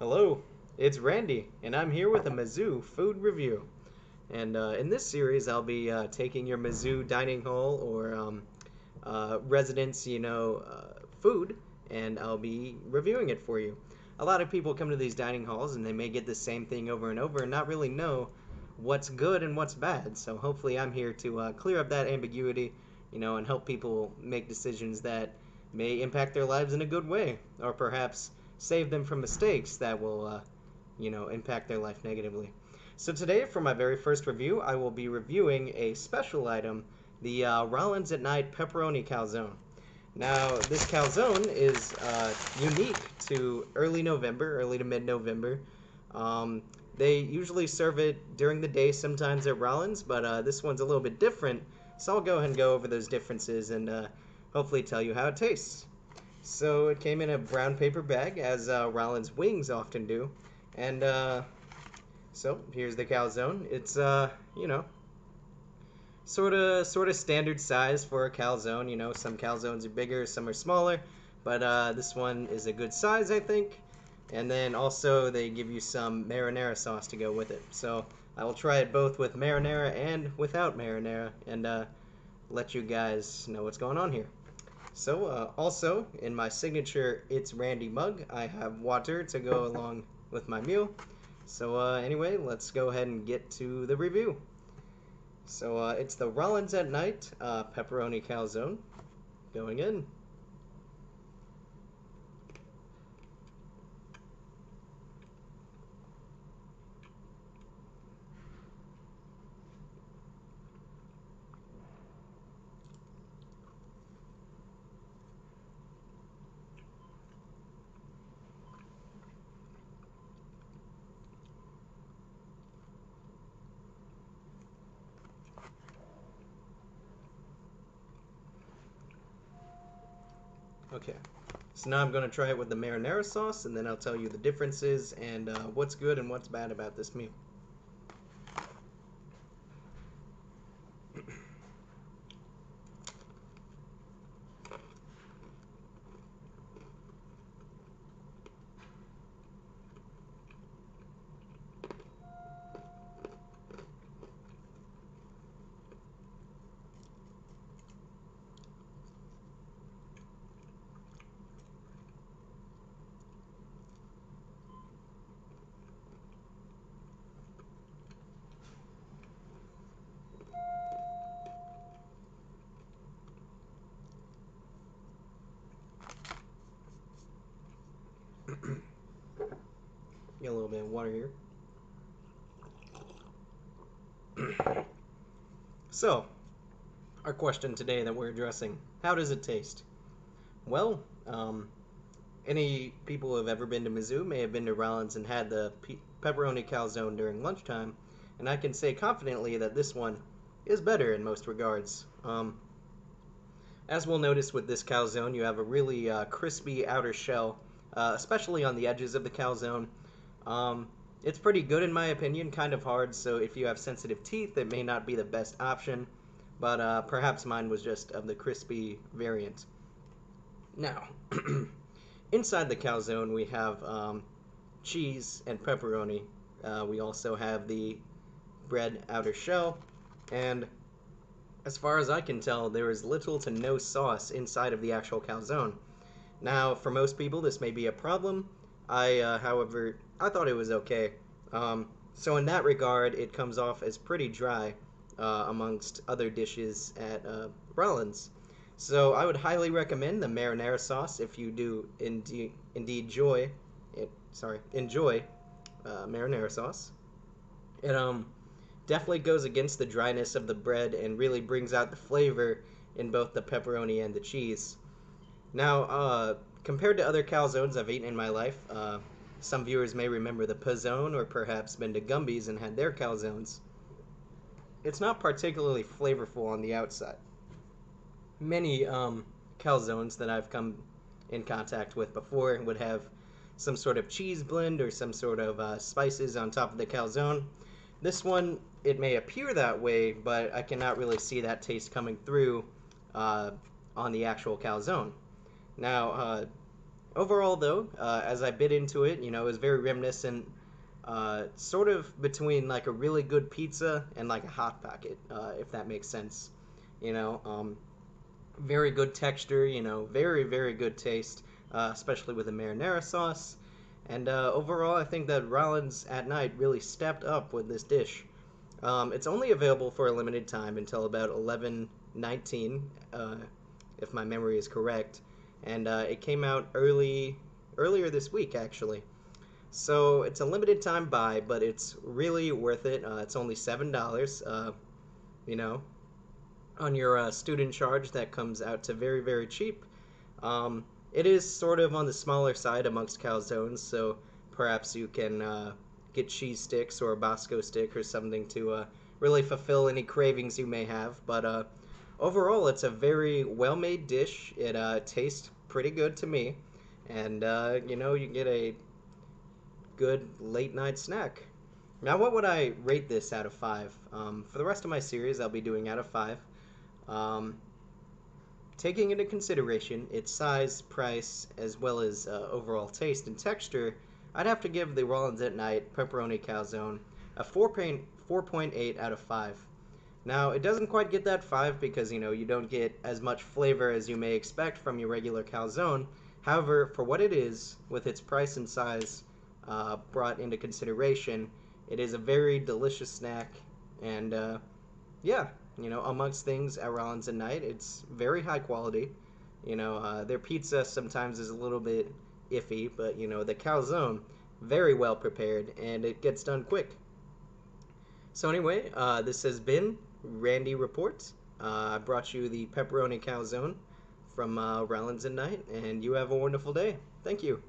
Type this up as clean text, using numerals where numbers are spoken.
Hello, it's Randy, and I'm here with a Mizzou food review. And in this series, I'll be taking your Mizzou dining hall or residence, food, and I'll be reviewing it for you. A lot of people come to these dining halls and they may get the same thing over and over and not really know what's good and what's bad. So hopefully, I'm here to clear up that ambiguity, and help people make decisions that may impact their lives in a good way, or perhaps save them from mistakes that will, impact their life negatively. So today, for my very first review, I will be reviewing a special item, the Rollins at Night Pepperoni Calzone. Now, this calzone is unique to early November, early to mid-November. Um, they usually serve it during the day, sometimes at Rollins, but this one's a little bit different. So I'll go ahead and go over those differences and hopefully tell you how it tastes. So it came in a brown paper bag, as Rollins wings often do, and so here's the calzone. It's sort of standard size for a calzone. Some calzones are bigger, some are smaller, but this one is a good size, I think. And then also they give you some marinara sauce to go with it. So I will try it both with marinara and without marinara, and let you guys know what's going on here. So also in my signature It's Randy mug, I have water to go along with my meal. So anyway, let's go ahead and get to the review. So it's the Rollins at Night Pepperoni Calzone going in. Okay, so now I'm going to try it with the marinara sauce, and then I'll tell you the differences and what's good and what's bad about this meal. Get a little bit of water here. So, our question today that we're addressing, how does it taste? Well, any people who have ever been to Mizzou may have been to Rollins and had the pepperoni calzone during lunchtime, and I can say confidently that this one is better in most regards. As we'll notice with this calzone, you have a really crispy outer shell, especially on the edges of the calzone. It's pretty good in my opinion, kind of hard, so if you have sensitive teeth, it may not be the best option, but perhaps mine was just of the crispy variant. Now, inside the calzone, we have cheese and pepperoni. We also have the bread outer shell, and as far as I can tell, there is little to no sauce inside of the actual calzone. Now, for most people, this may be a problem. However, I thought it was okay. So in that regard, it comes off as pretty dry amongst other dishes at Rollins. So I would highly recommend the marinara sauce if you do indeed enjoy marinara sauce. It definitely goes against the dryness of the bread and really brings out the flavor in both the pepperoni and the cheese. Now, compared to other calzones I've eaten in my life, some viewers may remember the Pizzone or perhaps been to Gumby's and had their calzones. It's not particularly flavorful on the outside. Many calzones that I've come in contact with before would have some sort of cheese blend or some sort of spices on top of the calzone. This one, it may appear that way, but I cannot really see that taste coming through on the actual calzone. Now, Overall, though, as I bit into it, it was very reminiscent, sort of between like a really good pizza and like a hot pocket, if that makes sense. You know, very good texture. Very very good taste, especially with the marinara sauce. And overall, I think that Rollins at Night really stepped up with this dish. It's only available for a limited time until about 11/19, if my memory is correct, and it came out earlier this week actually. So it's a limited time buy, but it's really worth it. It's only $7. You know, on your student charge, that comes out to very very cheap. It is sort of on the smaller side amongst calzones, so perhaps you can get cheese sticks or a Bosco stick or something to really fulfill any cravings you may have. But overall, it's a very well made dish. It tastes pretty good to me. And, you get a good late night snack. Now, what would I rate this out of 5? For the rest of my series, I'll be doing out of 5. Um, Taking into consideration its size, price, as well as overall taste and texture, I'd have to give the Rollins at Night Pepperoni Calzone a 4.8 out of 5. Now, it doesn't quite get that 5 because, you don't get as much flavor as you may expect from your regular calzone. However, for what it is, with its price and size brought into consideration, it is a very delicious snack. And, yeah, amongst things at Rollins at Night, it's very high quality. Their pizza sometimes is a little bit iffy, but, the calzone, very well prepared, and it gets done quick. So anyway, this has been Randy Reports. I brought you the pepperoni calzone from Rollins at Night, and you have a wonderful day. Thank you.